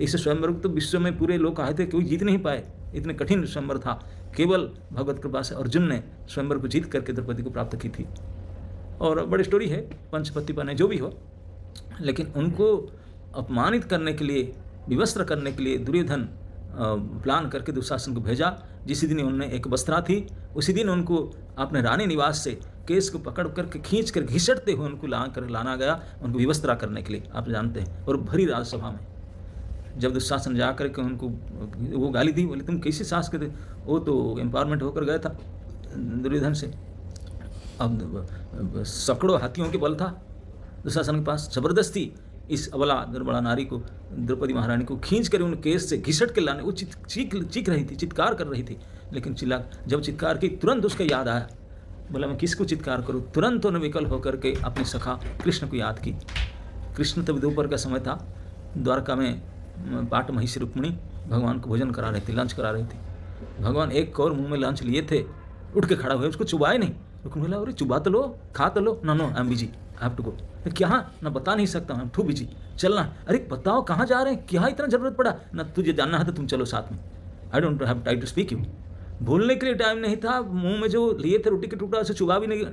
इस स्वयंवर तो विश्व में पूरे लोग आए थे, कोई जीत नहीं पाए, इतने कठिन स्वयंवर था। केवल भगवत कृपा से अर्जुन ने स्वयंवर को जीत करके द्रौपदी को प्राप्त की थी। और बड़ी स्टोरी है, पंचपति ने जो भी हो, लेकिन उनको अपमानित करने के लिए, विवस्त्र करने के लिए दुर्योधन प्लान करके दुशासन को भेजा। जिस दिन उन्होंने एक वस्त्रा थी, उसी दिन उनको अपने रानी निवास से केस को पकड़ करके खींच कर घिसटते हुए उनको लाना गया, उनको विवस्त्रा करने के लिए, आप जानते हैं। और भरी राजसभा में जब दुशासन जा करके उनको वो गाली दी, बोले तुम कैसे साहस करते, वो तो एम्पावरमेंट होकर गया था दुर्योधन से। अब सैकड़ों हाथियों के बल था दुशासन के पास, जबरदस्ती इस अबला दुर्बला नारी को, द्रौपदी महारानी को खींच कर उन केस से घिसट के लाने, वो चीख रही थी, चित्कार कर रही थी। लेकिन जब चित्कार की, तुरंत उसका याद आया, बोला मैं किसको चित्कार करूँ। तुरंत उन्हें विकल होकर के अपने सखा कृष्ण को याद की। कृष्ण तब दोपहर का समय था, द्वारका में पाट महिषी रुक्मिणी भगवान को भोजन करा रही थी, लंच करा रही थी। भगवान एक और मुंह में लंच लिए थे, उठ के खड़ा हुए, उसको चुबाए नहीं। रुक्मिणी बोला अरे चुबा तो लो, खा तो लो। No I am busy, I have to go. क्या ना बता नहीं सकता, आई एम टू बिजी, चलना। अरे बताओ कहाँ जा रहे हैं, क्या इतना जरूरत पड़ा ना, तुझे जानना है तो तुम चलो साथ में, I don't have time to speak you. बोलने के लिए टाइम नहीं था, मुंह में जो लिए थे रोटी के टुकड़ा उसे चुबा भी नहीं,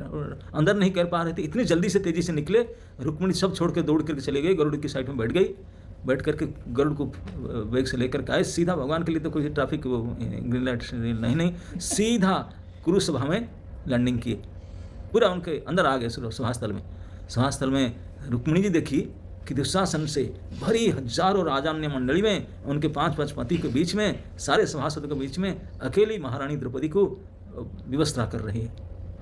अंदर नहीं कर पा रहे थे, इतनी जल्दी से तेजी से निकले। रुक्मिणी सब छोड़ के दौड़ करके चले गए, गरुड़ की साइड में बैठ गई, बैठ करके गरुड़ को बैग से लेकर के आए सीधा। भगवान के लिए तो कोई ट्रैफिक ग्रीन लाइट नहीं, सीधा कुरुसभा में लैंडिंग किए, पूरा उनके अंदर आ गए सभास्थल में। सभास्थल में रुक्मिणी जी देखी कि दुशासन से भरी हजारों राजान्य मंडली में, उनके 5 पति के बीच में, सारे सभासदों के बीच में अकेली महारानी द्रौपदी को विवस्त्रा कर रही है,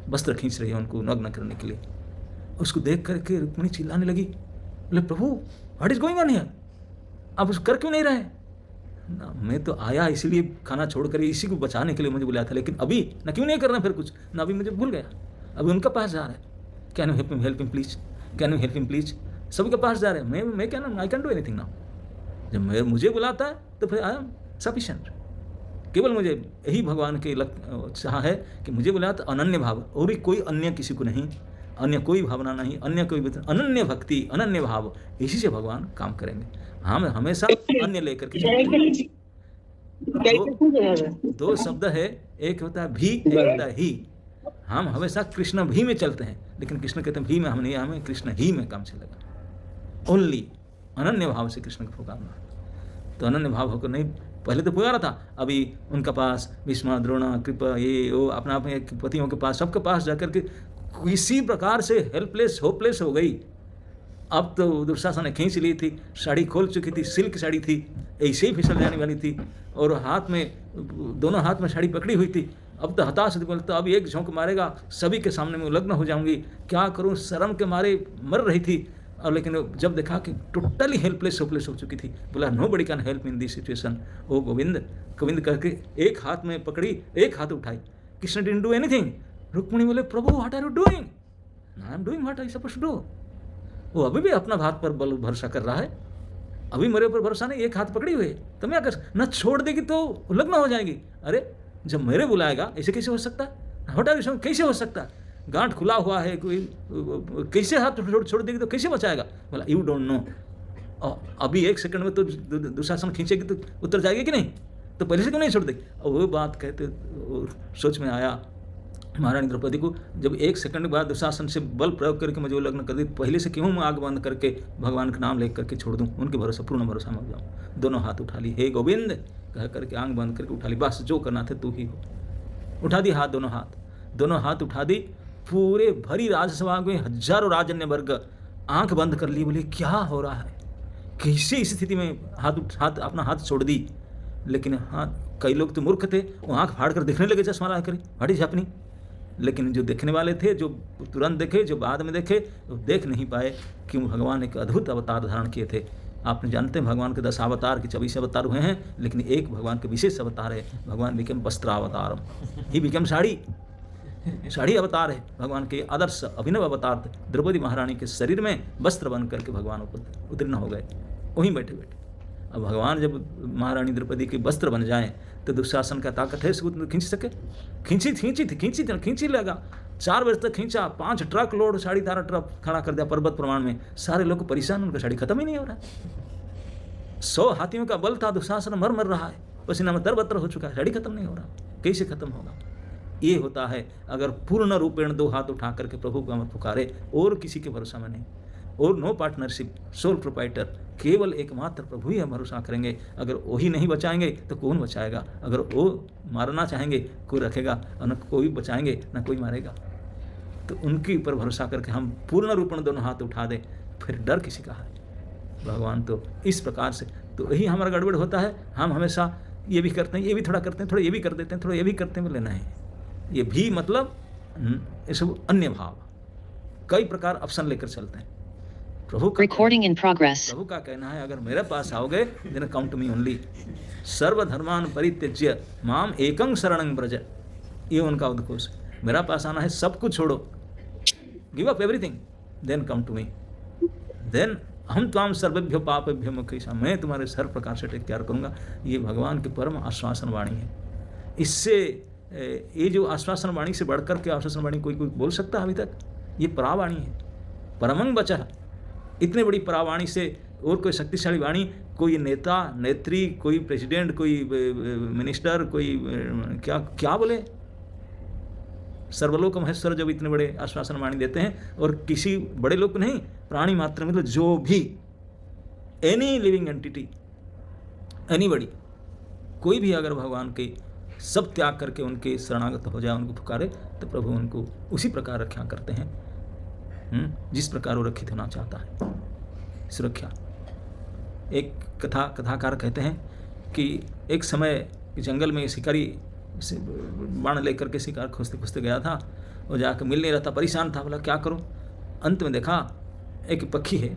वस्त्र खींच रही है उनको नग्न करने के लिए। उसको देख करके रुक्मिणी चिल्लाने लगी, बोले प्रभु what is going on here, आप उसको कर क्यों नहीं रहे ना, मैं तो आया इसीलिए खाना छोड़ कर इसी को बचाने के लिए मुझे बुलाया था, लेकिन अभी ना क्यों नहीं कर रहे फिर कुछ ना, अभी मुझे भूल गया, अभी उनका पास जा रहा है। Can you help him please, can you help him please, सबके पास जा रहे हैं, मैं क्या ना, I can do anything now. जब मुझे बुलाता है तो फिर आई एम सफिशिएंट, केवल मुझे यही भगवान के चाह है कि मुझे बुलाया तो अनन्य भाव, और भी कोई अन्य किसी को नहीं, अन्य कोई भावना नहीं, अन्य कोई अनन्य भक्ति, अनन्य भाव, इसी से भगवान काम करेंगे। हम हमेशा अन्य लेकर के दो शब्द है, एक होता है भी, एक होता है ही। हम हमेशा कृष्ण भी में चलते हैं, लेकिन कृष्ण कहते हैं भी में हम नहीं, हमें कृष्ण ही में काम चलेगा। ओनली अनन्य भाव से कृष्ण को पुकारना। तो अनन्य भाव होकर नहीं, पहले तो पुकारा था, अभी उनका पास भीष्म द्रोण कृपा ये वो अपना अपने पतियों के पास, सबके पास जाकर के किसी प्रकार से हेल्पलेस होपलेस हो गई। अब तो दुशासन ने खींच ली थी, साड़ी खोल चुकी थी, सिल्क साड़ी थी, ऐसे ही फिसल जाने वाली थी, और हाथ में, दोनों हाथ में साड़ी पकड़ी हुई थी। अब तो हताश थी, बोलता अब एक झोंक मारेगा, सभी के सामने में उलग्न हो जाऊंगी, क्या करूं, शर्म के मारे मर रही थी। और लेकिन जब देखा कि टोटली हेल्पलेस होपलेस हो चुकी थी, बोला nobody can help in this situation. ओ गोविंद गोविंद करके एक हाथ में पकड़ी, एक हाथ उठाई, Krishna didn't do anything. Rukmini बोले प्रभु what are you doing, I am doing what I supposed to do. वो अभी भी अपना हाथ पर बल भरोसा कर रहा है, अभी मेरे ऊपर भरोसा नहीं, एक हाथ पकड़ी हुई है, तो मैं कर न छोड़ देगी तो उलग्न हो जाएगी। अरे जब मेरे बुलाएगा ऐसे कैसे हो सकता है, हटा कैसे हो सकता है, गांठ खुला हुआ है, कोई कैसे हाथ छोड़ देगी तो कैसे बचाएगा। बोला यू डोंट नो, अभी एक सेकंड में तो दुशासन खींचेगी तो उतर जाएगी कि नहीं, तो पहले से क्यों नहीं छोड़ देगी। और वो बात कहते सोच में आया महारानी द्रौपदी को, जब एक सेकंड के बाद दुशासन से बल प्रयोग करके मुझे उल्लंघन कर दी, पहले से क्यों मैं आग बंद करके भगवान का नाम लेकर के छोड़ दूं, उनके भरोसा, पूर्ण भरोसा में हो जाऊँ। दोनों हाथ उठा ली, हे गोविंद कह करके आंख बंद करके उठा ली, बस जो करना था तू ही हो। उठा दी हाथ, दोनों हाथ उठा दी, पूरे भरी राजसभा में हजारों राजन्य वर्ग आंख बंद कर ली, बोले क्या हो रहा है, कैसे इस स्थिति में हाथ अपना हाथ छोड़ दी। लेकिन हाँ, कई लोग तो मूर्ख थे, वो आंख फाड़ कर देखने लगे चश्मा ला कर, व्हाट इज हैपनिंग। लेकिन जो देखने वाले थे, जो तुरंत देखे, जो बाद में देखे, वो देख नहीं पाए कि भगवान एक अद्भुत अवतार धारण किए थे। आपने जानते हैं भगवान के 10 अवतार के 24 अवतार हुए हैं, लेकिन एक भगवान के विशेष अवतार है, भगवान बिकेम वस्त्रावतारम, ही बिकेम साड़ी अवतार है, भगवान के आदर्श अभिनव अवतार थे। द्रौपदी महारानी के शरीर में वस्त्र बन करके भगवान उत्तीर्ण हो गए, वहीं बैठे बैठे। अब भगवान जब महारानी द्रौपदी के वस्त्र बन जाएं तो दुशासन का ताकत है इसको खींच सके, खींची लगा, 4 बजे तक खींचा, 5 ट्रक लोड साड़ी, 12 ट्रक खड़ा कर दिया पर्वत प्रमाण में, सारे लोग परेशान, उनका साड़ी खत्म ही नहीं हो रहा, 100 हाथियों का बल था, दुशासन मर रहा है, पसीना में तरबतर हो चुका है, लड़ी खत्म नहीं हो रहा, कैसे खत्म होगा? ये होता है अगर पूर्ण रूपेण 2 हाथ उठा करके प्रभु को हम पुकारे, और किसी के भरोसा में नहीं, और नो पार्टनरशिप, सोल प्रोपाइटर, केवल एकमात्र प्रभु ही हम भरोसा करेंगे। अगर वही नहीं बचाएंगे तो कौन बचाएगा? अगर वो मारना चाहेंगे कोई रखेगा, और न कोई बचाएंगे न कोई मारेगा। तो उनके ऊपर भरोसा करके हम पूर्ण रूपेण दोनों हाथ उठा दें, फिर डर किसी का है? भगवान तो इस प्रकार से, तो यही हमारा गड़बड़ होता है। हम हमेशा ये भी करते हैं, ये भी थोड़ा करते हैं, थोड़ा ये भी कर देते हैं, थोड़ा ये भी करते हैं, लेना है ये भी, मतलब ये सब अन्य भाव, कई प्रकार ऑप्शन लेकर चलते हैं। प्रभु का कहना है अगर मेरे पास आओगे then come to me only, सर्वधर्मान परित्यज्य माम एकं शरणं व्रज, ये उनका उद्घोष। मेरा पास आना है, सब कुछ छोड़ो, give up everything, then come to me, then हम त्वाम सर्वेभ्यो पापेभ्यो मोक्षयिष्यामि, मैं तुम्हारे सर्व प्रकार से टेक केयर करूँगा। ये भगवान की परम आश्वासन वाणी है। इससे ये जो आश्वासन वाणी से बढ़कर के आश्वासन वाणी कोई बोल सकता है अभी तक? ये परावाणी है, परमंग वचः। इतने बड़ी परावाणी से और कोई शक्तिशाली वाणी कोई नेता, नेत्री, कोई प्रेसिडेंट, कोई मिनिस्टर, कोई क्या बोले? सर्वलोक महेश्वर जब इतने बड़े आश्वासन वाणी देते हैं, और किसी बड़े लोग नहीं, प्राणी मात्र, मतलब जो भी, एनी लिविंग एंटिटी, एनीबडी, कोई भी अगर भगवान के सब त्याग करके उनके शरणागत हो जाए, उनको पुकारे, तो प्रभु उनको उसी प्रकार रक्षा करते हैं जिस प्रकार वो रक्षित होना चाहता है। सुरक्षा। एक कथाकार कहते हैं कि एक समय जंगल में शिकारी बाण लेकर के शिकार खोजते खोजते गया था, और जाकर मिल नहीं रहा था, परेशान था, बोला क्या करूं? अंत में देखा एक पक्षी है,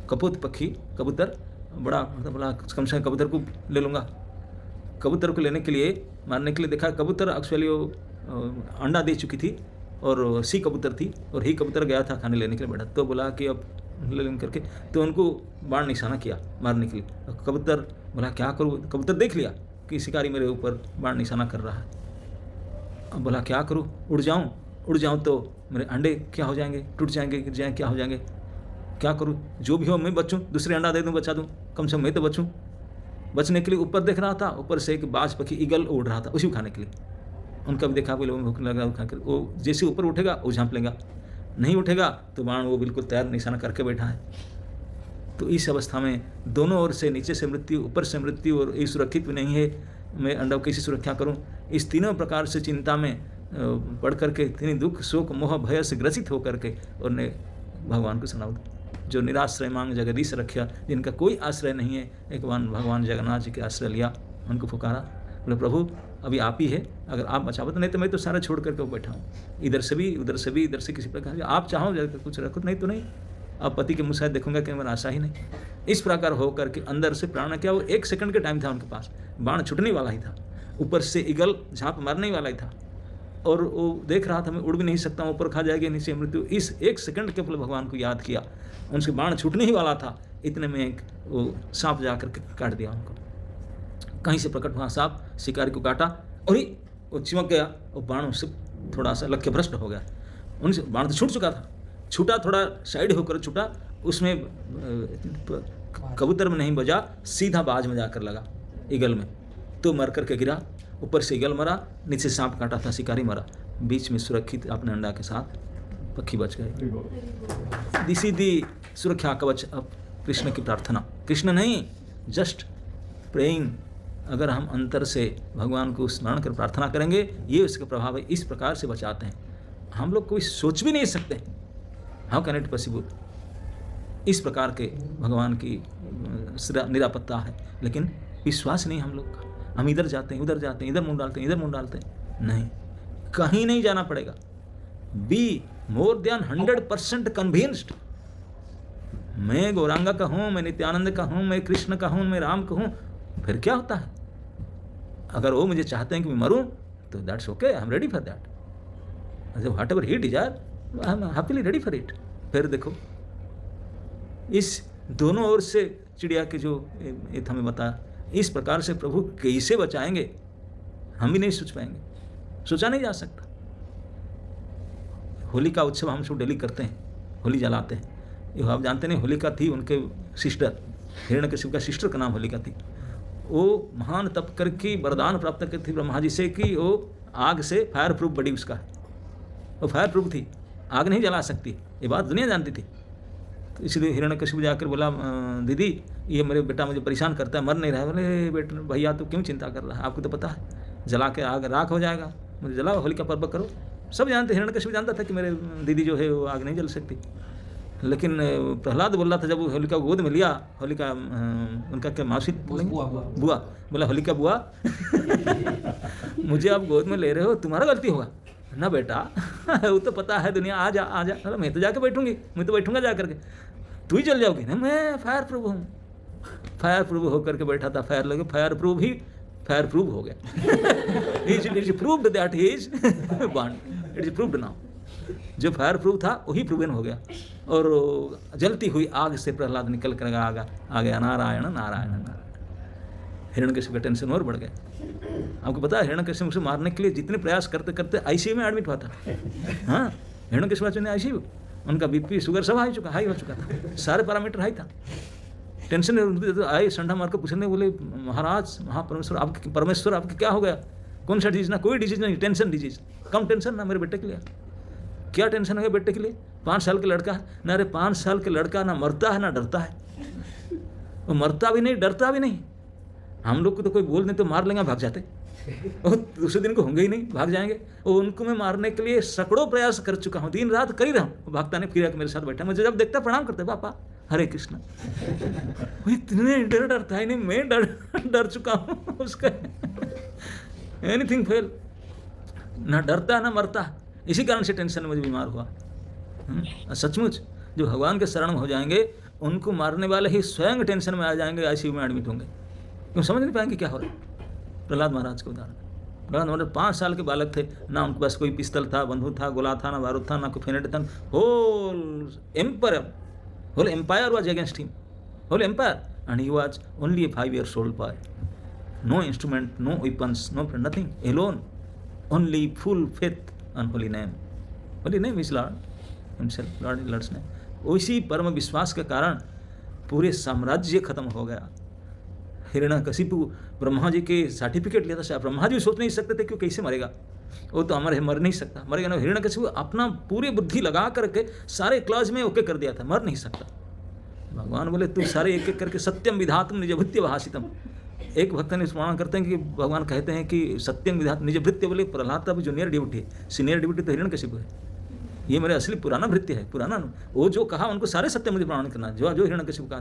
कपूत पक्षी, कबूतर, बड़ा, मतलब बोला कम से कम कबूतर को ले लूँगा। कबूतर को लेने के लिए, मारने के लिए देखा, कबूतर एक्चुअली वो अंडा दे चुकी थी, और सी कबूतर थी, और ही कबूतर गया था खाने लेने के लिए बैठा, तो बोला कि अब ले लें करके, तो उनको बाण निशाना किया मारने के लिए। कबूतर बोला क्या करूँ? कबूतर देख लिया कि शिकारी मेरे ऊपर बाण निशाना कर रहा है। अब बोला क्या करूँ? उड़ जाऊँ तो मेरे अंडे क्या हो जाएंगे? टूट जाएंगे, गिर जाएंगे, क्या हो जाएंगे? क्या करूँ? जो भी हो मैं बचूँ, दूसरे अंडा दे दूँ, बचा दूँ, कम से कम मैं तो बचूँ। बचने के लिए ऊपर देख रहा था, ऊपर से एक बाज पक्षी ईगल उड़ रहा था उसी को खाने के लिए। उनका भी देखा, बोले भूख लगा, खा कर वो जैसे ऊपर उठेगा वो झाँप लेगा, नहीं उठेगा तो बाण वो बिल्कुल तैयार निशाना करके बैठा है। तो इस अवस्था में दोनों ओर से, नीचे से मृत्यु, ऊपर से मृत्यु, और ये सुरक्षित भी नहीं है, मैं अंडा कैसे सुरक्षा करूं? इस तीनों प्रकार से चिंता में पढ़ करके, इतनी दुख, शोक, मोह, भय से ग्रसित होकर के उन्होंने भगवान को सुनाओ, जो निराश्रय मांग जगदीश रखा, जिनका कोई आश्रय नहीं है, एक भगवान जगन्नाथ जी के आश्रय लिया, उनको पुकारा, बोले प्रभु अभी आप ही है, अगर आप बचाओ तो, नहीं तो मैं तो सारा छोड़ करके बैठा हूँ, इधर से भी, उधर से भी, इधर से किसी प्रकार से, आप चाहो कुछ रखो, नहीं तो नहीं, आप पति के मुँह से देखूंगा कि मेरा आशा ही नहीं। इस प्रकार हो करके अंदर से प्राण क्या, वो 1 सेकंड के टाइम था उनके पास, बाण छुटने वाला ही था, ऊपर से ईगल झाँप मारने वाला ही था, और वो देख रहा था मैं उड़ भी नहीं सकता हूँ, ऊपर खा जाएगी, नीचे मृत्यु। इस 1 सेकंड के पल भगवान को याद किया, उनसे बाण छूटने ही वाला था, इतने में वो सांप जा करके काट दिया उनको। कहीं से प्रकट हुआ सांप, शिकारी को काटा, और ही वो चिमक गया, और बाण उससे थोड़ा सा लक्ष्य भ्रष्ट हो गया। उनसे बाण तो छूट चुका था, छूटा, थोड़ा साइड होकर छूटा, उसमें कबूतर में नहीं बजा, सीधा बाज में जाकर लगा, ईगल में, तो मर करके गिरा। ऊपर से ईगल मरा, नीचे सांप काटा था, शिकारी मरा, बीच में सुरक्षित अपने अंडा के साथ पक्षी बच गए। दिस इज दी सुरक्षा कवच अब कृष्ण की प्रार्थना, कृष्ण नहीं, जस्ट प्रेइंग। अगर हम अंतर से भगवान को स्मरण कर प्रार्थना करेंगे, ये उसका प्रभाव है, इस प्रकार से बचाते हैं। हम लोग कोई सोच भी नहीं सकते, हाउ कैन इट पॉसिबल? इस प्रकार के भगवान की निरापत्ता है, लेकिन विश्वास नहीं हम लोग का। हम इधर जाते हैं, उधर जाते हैं, इधर मुंह डालते हैं, इधर मुंह डालते हैं, नहीं, कहीं नहीं जाना पड़ेगा। बी मोर देन 100% कन्विंस्ड, मैं गौरांगा का हूँ, मैं नित्यानंद का हूँ, मैं कृष्ण का हूँ, मैं राम का हूँ, फिर क्या होता है? अगर वो मुझे चाहते हैं कि मैं मरूं, तो that's okay, I am ready for that, whatever he desire, I am happily ready for it. फिर देखो, इस दोनों ओर से चिड़िया के जो ये हमें बताया, इस प्रकार से प्रभु कैसे बचाएंगे, हम भी नहीं सोच पाएंगे, सोचा नहीं जा सकता। होली का उत्सव हम सब डेली करते हैं, होली जलाते हैं, ये आप जानते नहीं, होलिका थी उनके सिस्टर, हिरण्यकशिपु का सिस्टर का नाम होलिका थी। वो महान तप करके वरदान प्राप्त करती थी ब्रह्मा जी से कि वो आग से फायर प्रूफ बॉडी उसका है, वो फायर प्रूफ थी, आग नहीं जला सकती, ये बात दुनिया जानती थी। तो इसलिए हिरण्यकशिपु जाकर बोला दीदी ये मेरे बेटा मुझे परेशान करता है, मर नहीं रहा है। बोले बेटा भैया तो क्यों चिंता कर रहा है, आपको तो पता है जला के आग राख हो जाएगा, मुझे जलाओ, होलिका पर्व करो। सब जानते, हिरण्यकशिपु जानता था कि मेरे दीदी जो है वो आग नहीं जल सकती। लेकिन प्रहलाद बोल रहा था, जब वो होलिका को गोद में लिया, होलिका उनका क्या मासी बुआ, बोला होलिका बुआ मुझे आप गोद में ले रहे हो, तुम्हारा गलती होगा ना बेटा वो तो पता है दुनिया, आ जा आ जा। अरे मैं तो जाके बैठूंगी, मैं तो बैठूंगा जा करके, तू ही चल जाओगी ना, मैं फायर प्रूफ हूँ। फायर प्रूफ होकर के बैठा था, फायर लगे, फायर प्रूफ ही फायर प्रूफ हो गया। It is proved that he is burned, it is proved now. जो फायर प्रूफ था वही प्रूवन हो गया, और जलती हुई आग से प्रहलाद निकल कर आ गया, नारायण नारायण नारायण। हिरण्यकशिपु का टेंशन और बढ़ गया। आपको पता है हिरण्यकशिपु को मारने के लिए जितने प्रयास करते करते आईसीयू में एडमिट हुआ था। हाँ, हिरण्यकशिपु ने आईसीयू, उनका बीपी शुगर सब हाई हो चुका था, सारे पैरामीटर हाई था। टेंशन आए, संडा मार कर पूछने, बोले महाराज परमेश्वर आपके क्या हो गया, कौन सा डिजीज? ना कोई डिजीज नहीं, टेंशन डिजीज। कम टेंशन ना मेरे बेटे के लिए। क्या टेंशन हो गया बेटे के लिए? 5 साल का लड़का है ना। अरे 5 साल का लड़का ना मरता है ना डरता है, वो मरता भी नहीं डरता भी नहीं। हम लोग को तो कोई बोल नहीं तो मार लेंगे, भाग जाते, और दूसरे दिन को होंगे ही नहीं, भाग जाएंगे। और उनको मैं मारने के लिए सैकड़ों प्रयास कर चुका हूँ, दिन रात कर ही रहा हूँ, भागता नहीं, फिर मेरे साथ बैठा, मुझे जब देखता प्रणाम करते, पापा हरे कृष्ण। इतने डरता है नहीं, मैं डर चुका हूँ उसका। एनीथिंग फेल, ना डरता ना मरता, इसी कारण से टेंशन में मुझे बीमार हुआ। सचमुच जो भगवान के शरण में हो जाएंगे, उनको मारने वाले ही स्वयं टेंशन में आ जाएंगे, आईसीयू में एडमिट होंगे, क्यों समझ नहीं पाएंगे क्या हो रहा है। प्रहलाद महाराज के उदाहरण, प्रहलाद महाराज 5 साल के बालक थे, ना उनके पास कोई पिस्तल था, बंदूक था, गोला था, ना बारूद था, ना कोई फेनेट था। Whole empire was against him, whole empire, and he was only a 5 years old boy. No instrument, no weapons, no nothing, alone, only full faith on holy name. Holy name is Lord himself, Lord is Lord's name. उसी परम विश्वास के कारण पूरे साम्राज्य खत्म हो गया। हिरण्यकशिपु ब्रह्मा जी के सर्टिफिकेट लिया था, ब्रह्मा जी सोच नहीं सकते थे क्यों कैसे मरेगा, वो तो अमर है, मर नहीं सकता, मरेगा ना। हिरण्यकशिपु अपना पूरी बुद्धि लगा करके सारे क्लास में ओके कर दिया था, मर नहीं सकता। भगवान बोले तू सारे एक एक करके सत्यम विधातुम निजभृत्य भाषितम। एक भक्त ने स्मरण करते हैं कि भगवान कहते हैं कि सत्यम विधातुम निजभृत्य, बोले प्रहलाद तब जूनियर ड्यूटी है, सीनियर ड्यूटी तो हिरण्यकशिपु है, ये मेरे असली पुराना भृत्य है, पुराना। वो जो कहा उनको सारे सत्य मुझे प्रमाण करना, जो हिरण्यकशिपु कहा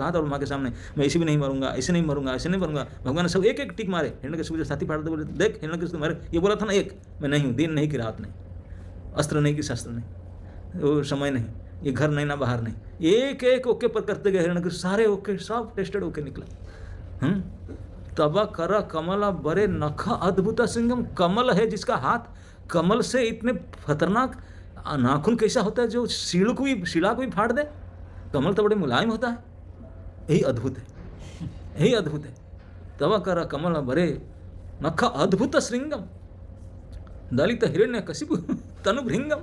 था ब्रह्मा के सामने, मैं ऐसे भी नहीं मरूंगा, ऐसे नहीं मरूंगा, ऐसे नहीं मरूंगा। भगवान ने सब एक एक टिक मारे, हिरण्यकशिपु जो साथी फाड़ते बोले देख हिरण्यकशिपु मारे, ये बोला था ना एक, मैं नहीं हूँ, दिन नहीं कि रात नहीं, अस्त्र नहीं कि शस्त्र नहीं, वो समय नहीं, ये घर नहीं ना बाहर नहीं, एक एक ओके पर करते गए हिरण्यकशिपु, सारे ओके, सब टेस्टेड ओके निकला। तब कर कमल बरे नख अद्भुत सिंगम, कमल है जिसका हाथ, कमल से इतने खतरनाक नाखून कैसा होता है जो शीला को भी फाड़ दे, कमल तो बड़े मुलायम होता है, यही अद्भुत है, यही अद्भुत है। तब कर कमल बरे नख अद्भुत श्रृंगम, दलित हिरण्यकशिपु तनुभृंगम।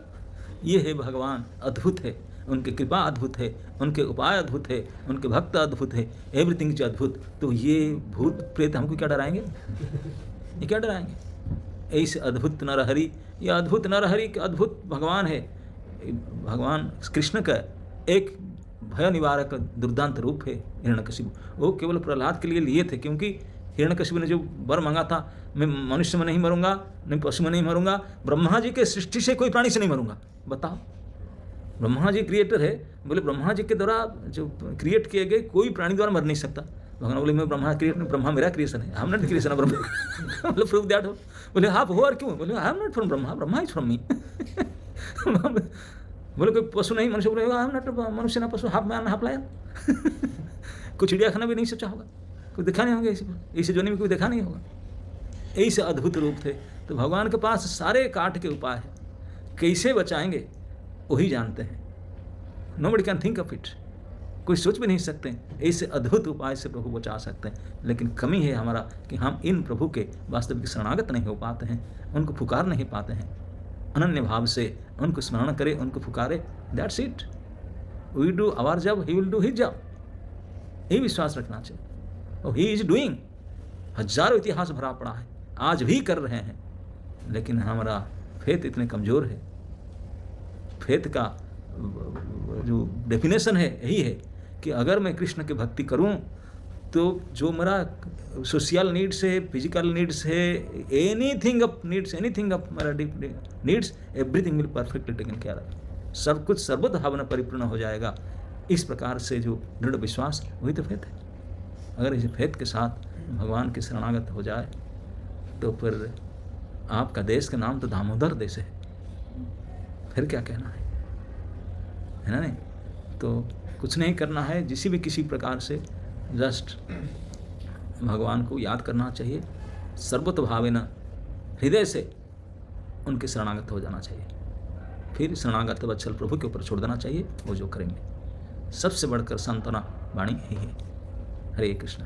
ये है भगवान, अद्भुत है, उनकी कृपा अद्भुत है, उनके उपाय अद्भुत है, उनके भक्त अद्भुत है, एवरीथिंग इज अद्भुत। तो ये भूत प्रेत हमको क्या डराएंगे, ये क्या डराएंगे? ऐसे अद्भुत नरहरि, ये अद्भुत नरहरि के अद्भुत भगवान है। भगवान कृष्ण का एक भय निवारक दुर्दांत रूप है हिरण्यकशिपु। वो केवल प्रहलाद के लिए लिए थे, क्योंकि हिरण्यकशिपु ने जो वर मांगा था, मैं मनुष्य में नहीं मरूंगा, नहीं पशु में नहीं मरूंगा, ब्रह्मा जी के सृष्टि से कोई प्राणी से नहीं मरूंगा। बताओ, ब्रह्मा जी क्रिएटर है, बोले ब्रह्मा जी के द्वारा जो क्रिएट किए गए कोई प्राणी द्वारा मर नहीं सकता। भगवान बोले मैं ब्रह्मा क्रिएट नहीं, ब्रह्मा मेरा क्रिएशन है, I am not creation of Brahma. बोले प्रूव दैट। बोले आप हो और क्यों? बोले I am not from Brahma, Brahma is from me. बोले कोई पशु नहीं मनुष्य, बोले आई एम नॉट मनुष्य ना पशु, हाफ मैन हाफ लायन। कोई चिड़ियाखाना भी नहीं सोचा होगा, कोई देखा नहीं होगा, ऐसे जोनी में कोई देखा नहीं होगा। ऐसे अद्भुत रूप थे। तो भगवान के पास सारे काट के उपाय है, कैसे बचाएंगे वही जानते हैं। Nobody can think of it, कोई सोच भी नहीं सकते ऐसे अद्भुत उपाय से प्रभु बचा सकते हैं। लेकिन कमी है हमारा कि हम इन प्रभु के वास्तविक शरणागत नहीं हो पाते हैं, उनको पुकार नहीं पाते हैं। अनन्य भाव से उनको स्मरण करें, उनको पुकारे, that's it. We do our job, he will do his job, यही विश्वास रखना चाहिए। और ही इज डूइंग, हजारों इतिहास भरा पड़ा है, आज भी कर रहे हैं, लेकिन हमारा फेथ इतने कमज़ोर है। फेथ का जो डेफिनेशन है यही है कि अगर मैं कृष्ण की भक्ति करूं तो जो मेरा सोशल नीड्स है, फिजिकल नीड्स है, एनीथिंग ऑफ मेरा needs, everything will perfectly taken care of, सब कुछ सर्वतः भावना परिपूर्ण हो जाएगा। इस प्रकार से जो दृढ़ विश्वास, वही तो फेथ है। अगर इस फेथ के साथ भगवान के शरणागत हो जाए तो फिर आपका देश का नाम तो दामोदर देश है, फिर क्या कहना है ना। नहीं तो कुछ नहीं करना है, किसी प्रकार से जस्ट भगवान को याद करना चाहिए, सर्वत भावेन हृदय से उनके शरणागत हो जाना चाहिए, फिर शरणागत वत्सल प्रभु के ऊपर छोड़ देना चाहिए, वो जो करेंगे। सबसे बढ़कर सांत्वना वाणी यही है। हरे कृष्ण।